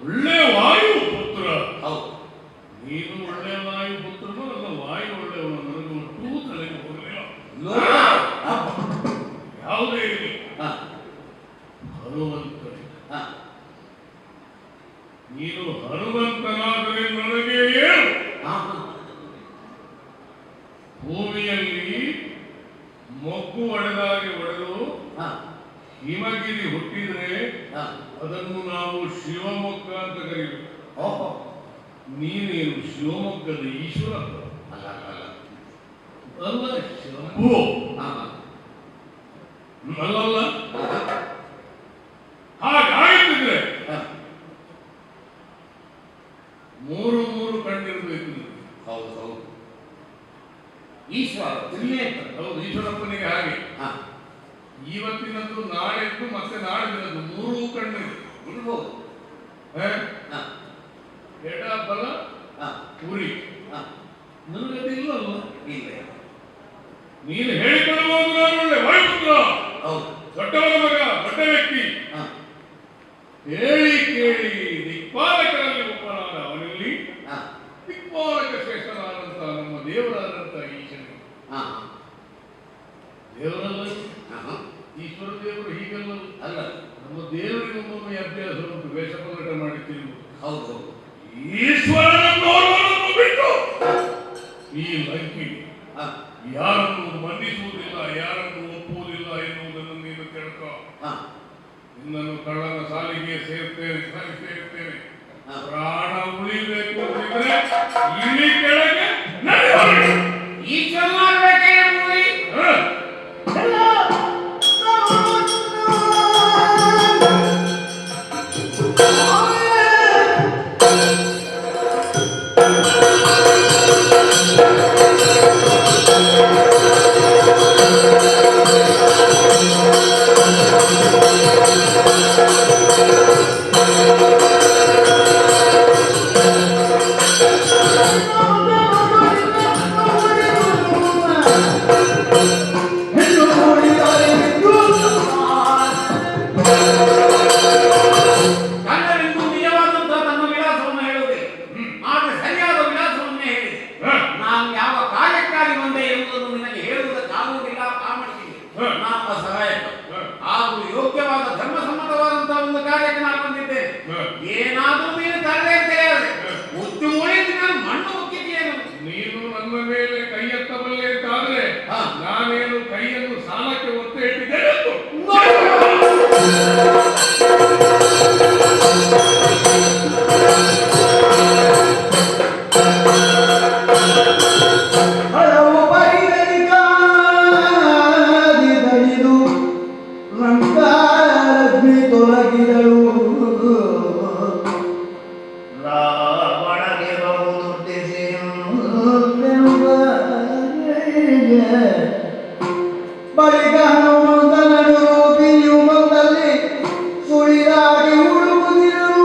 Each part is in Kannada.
ಒಳ್ಳೆ ವಾಯು ಪುತ್ರ. ನೀನು ಒಳ್ಳೆ ವಾಯು ಪುತ್ರನು ಅಲ್ಲ, ವಾಯು ಒಳ್ಳೆಯವನು. ನನಗೆ ಒಟ್ಟೂ ತಲೆಗೆ ಹೋಗಲಿಲ್ಲ. ಯಾವುದೇ ಇರಲಿ, ಹನುಮಂತನೇ. ನೀನು ಹನುಮಂತನಾದರೆ ನನಗೆ ಏನು? ಭೂಮಿಯಲ್ಲಿ ಮೊಗ್ಗು ಒಡೆದಾಗಿ ಒಡೆದು ಹಿಮಗಿರಿ ಹುಟ್ಟಿದ್ರೆ ಅದನ್ನು ನಾವು ಶಿವಮೊಗ್ಗ ಅಂತ ಕರೀಬೇಕು. ನೀನೇನು ಶಿವಮೊಗ್ಗದ ಈಶ್ವರ ಅಲ್ಲ, ಶಂಭು ಅಲ್ಲಲ್ಲ. ಹಾಗಾಗಿದ್ರೆ ಮೂರು ಮೂರು ಕಣ್ಣಿರಬೇಕು. ಹೌದು ಹೌದು, ಈಶ್ವರ ತ್ರಿನೇತ್ರ. ಹೌದು, ಈಶ್ವರಪ್ಪನಿಗೆ ಹಾಗೆ. ಇವತ್ತಿನದ್ದು, ನಾಳೆದ್ದು, ಮತ್ತೆ ನಾಡಿನದ್ದು ಮೂರೂ ಕಣ್ಣಿದೆ. ಇರ್ಬೋದು. ಎಡ ಬಲ ಉರಿ. ನನಗದು ಇಲ್ಲಲ್ಲ. ಇಲ್ಲ, ನೀನು ಹೇಳಿಕೊಳ್ಳಬಹುದು. ನಾನು ಒಳ್ಳೆ ವಾಯುಪುತ್ರ, ದೊಡ್ಡವನ ಮಗ, ದೊಡ್ಡ ವ್ಯಕ್ತಿ. ಹೇಳಿ ಕೇಳಿ ದಿಕ್ಪಾಲಕರಲ್ಲಿ ಒಬ್ಬನಾದ ಅವನಲ್ಲಿ ದಿಕ್ಪಾಲಕ ಶ್ರೇಷ್ಠನಾದಂತ ನಮ್ಮ ದೇವರಾದಂತ ಈಶ್ವರ. ದೇವರಲ್ಲ, ಈಶ್ವರ ದೇವರು ಹೀಗಲ್ಲ. ಅಲ್ಲ, ನಮ್ಮ ದೇವರಿಗೆ ಒಮ್ಮೊಮ್ಮೆ ಅಭ್ಯಾಸ ಉಂಟು, ವೇಷ ಪ್ರಕಟ ಮಾಡಿ ತಿರುಗುವುದು. ಹೌದು, ಈಶ್ವರನನ್ನು ಬಿಟ್ಟು ಈ ಲಂಕೆ ಯಾರನ್ನು ಮನ್ನಿಸುವುದಿಲ್ಲ, ಯಾರನ್ನು ಒಪ್ಪುವುದಿಲ್ಲ ಎನ್ನುವುದನ್ನು ನೀನು ತಿಳ್ಕೊ. ನಿನ್ನನ್ನು ಕಳ್ಳನ ಸಾಲಿಗೆ ಸೇರ್ತೇನೆ. ಪ್ರಾಣ ಉಳಿಬೇಕು ಅಂತಿದ್ರೆ ಇಳಿ ಕೆಳಗೆ ನಾನೇನು ಕೈಯನ್ನು ಸಾಲಕ್ಕೆ ಒತ್ತೆ ಇಟ್ಟಿದ್ದೇನೆ. ಹಲವು ಪರಿಗಣಿದು ರಂಗಾರಗ್ನಿ ತೊಲಗಿದಳು. ರಾವಣಗೆ ಬಹುದುಟ್ಟಿಸಿ ಬಳಿಕ ಹನುಮಂತನನ್ನು ರೂಪಿಯು ಮೊದಲೇ ಸುಳಿದಾಡಿ ಹುಡುಕುತ್ತಿರು.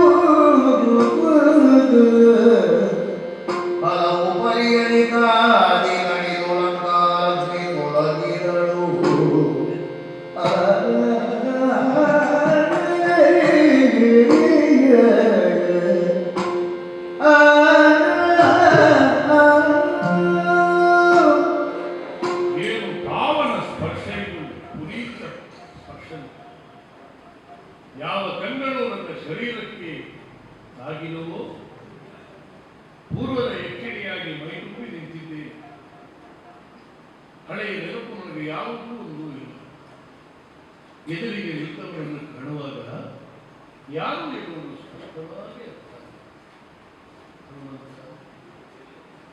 ಹಲವು ಪರಿಗಣಿಕಾದಿ ಗಣಿದೊಳಗಾಗ್ನಿ ತೊಲಗಿದಳು. ಯಾವ ಕಂಗಳು ನನ್ನ ಶರೀರಕ್ಕೆ ತಾಗಿಲವೋ ಪೂರ್ವದ ಎಚ್ಚರಿಯಾಗಿ ಮೈತುಂಬಿ ನಿಂತಿದ್ದೆ. ಹಳೆಯ ನೆನಪು ನನಗೆ ಯಾವುದೂ ಒಂದು ಇಲ್ಲ. ಎದುರಿಗೆ ನಿಂತವರನ್ನು ಕಾಣುವಾಗ ಯಾರು ಎನ್ನುವುದು ಸ್ಪಷ್ಟವಾಗಿ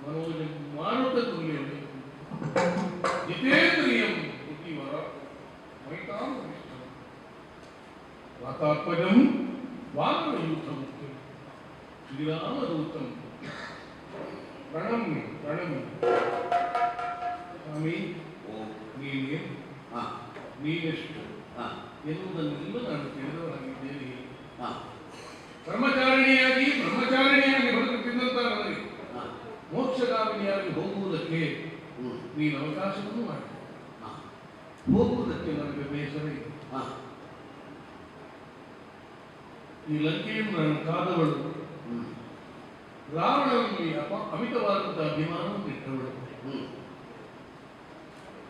ಮನೋಜ ಮಾರುತ ತುಲ್ಯ ಜಿತೇಂದ್ರಿಯಂ ಬುದ್ಧಿವರ ಮೈತಾಂ ವಾತಾತ್ಮಜಂ ವಾನರಯೂಥಂ ಶ್ರೀರಾಮದೂತಂ ಪ್ರಣಮ್ಯ ಸ್ವಾಮಿ. ನೀನೇ ನೀನೆಷ್ಟು ಎನ್ನುವುದನ್ನೆಲ್ಲ ನಾನು ತಿಳಿದವರಾಗಿದ್ದೇನೆ. ಬ್ರಹ್ಮಚಾರಿಣಿಯಾಗಿ ಬದುಕುತ್ತಿದ್ದಂತ ನನಗೆ ಮೋಕ್ಷಗಾಮಿನಿಯಾಗಿ ಹೋಗುವುದಕ್ಕೆ ನೀನು ಅವಕಾಶವನ್ನು ಮಾಡಿ. ಹೋಗುವುದಕ್ಕೆ ನನಗೆ ಬೇಸರ ಇದೆ. ಈ ಲಂಕೆಯನ್ನು ನಾನು ಕಾದವಳು, ರಾವಣನಲ್ಲಿ ಅಮಿತವಾದಂತಹ ಅಭಿಮಾನವನ್ನು ಇಟ್ಟವಳು,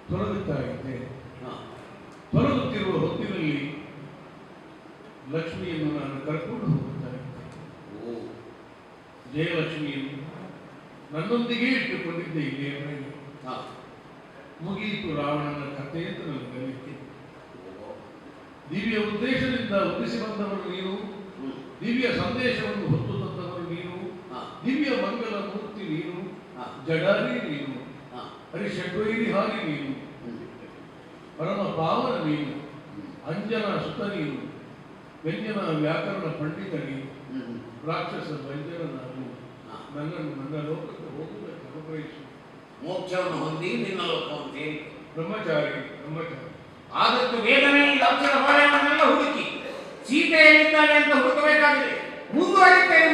ತೊಲಗುತ್ತಾ ಇದ್ದೆ. ತೊಲಗುತ್ತಿರುವ ಹೊತ್ತಿನಲ್ಲಿ ಲಕ್ಷ್ಮಿಯನ್ನು ನಾನು ಕರ್ಕೊಂಡು ಹೋಗುತ್ತಾ ಇದ್ದೆ. ಜಯಲಕ್ಷ್ಮಿಯನ್ನು ನನ್ನೊಂದಿಗೆ ಇಟ್ಟುಕೊಂಡಿದ್ದೆ. ಇಲ್ಲಿಯ ಮುಗಿಯಿತು ರಾವಣನ ಕಥೆ ಅಂತ ನನಗೆ ಅನಿಸಿಕೆ. ದಿವ್ಯ ಉದ್ದೇಶದಿಂದ ಉದ್ದಿಸಿ ಬಂದವರು ನೀನು, ದಿವ್ಯ ಸಂದೇಶವನ್ನು ಹೊತ್ತು ತಂದವರು ನೀನು, ದಿವ್ಯ ಮಂಗಲ ಮೂರ್ತಿ ನೀನು, ಜಡಾರಿ ನೀನು, ಹರಿಷಡ್ವೈರಿ ಹಾರಿ ನೀನು, ಪರಮ ಪಾವನ ನೀನು, ಅಂಜನ ಸುತ ನೀನು, ವ್ಯಂಜನ ವ್ಯಾಕರಣ ಪಂಡಿತ ನೀನು, ರಾಕ್ಷಸ ವೈದ್ಯರ ನಾನು. ನನ್ನನ್ನು ನನ್ನ ಲೋಕಕ್ಕೆ ಹೋಗುವುದಕ್ಕೆ ಅನುಗ್ರಹಿಸು. ಮೋಕ್ಷವನ್ನು ಹೊಂದಿ ನಿನ್ನ ಲೋಕವನ್ನು ಸೇರಿ ಬ್ರಹ್ಮಚಾರಿ. ಆದಷ್ಟು ಬೇಗನೆ ಈ ಲಕ್ಷಣ ಹೊಳೆಯನ್ನೆಲ್ಲ ಹುಡುಕಿ ಸೀತೆ ಎಲ್ಲಿದ್ದಾನೆ ಅಂತ ಹುಡುಕಬೇಕಾಗಿದೆ. ಮುಂದುವರಿಯುತ್ತೇನೆ.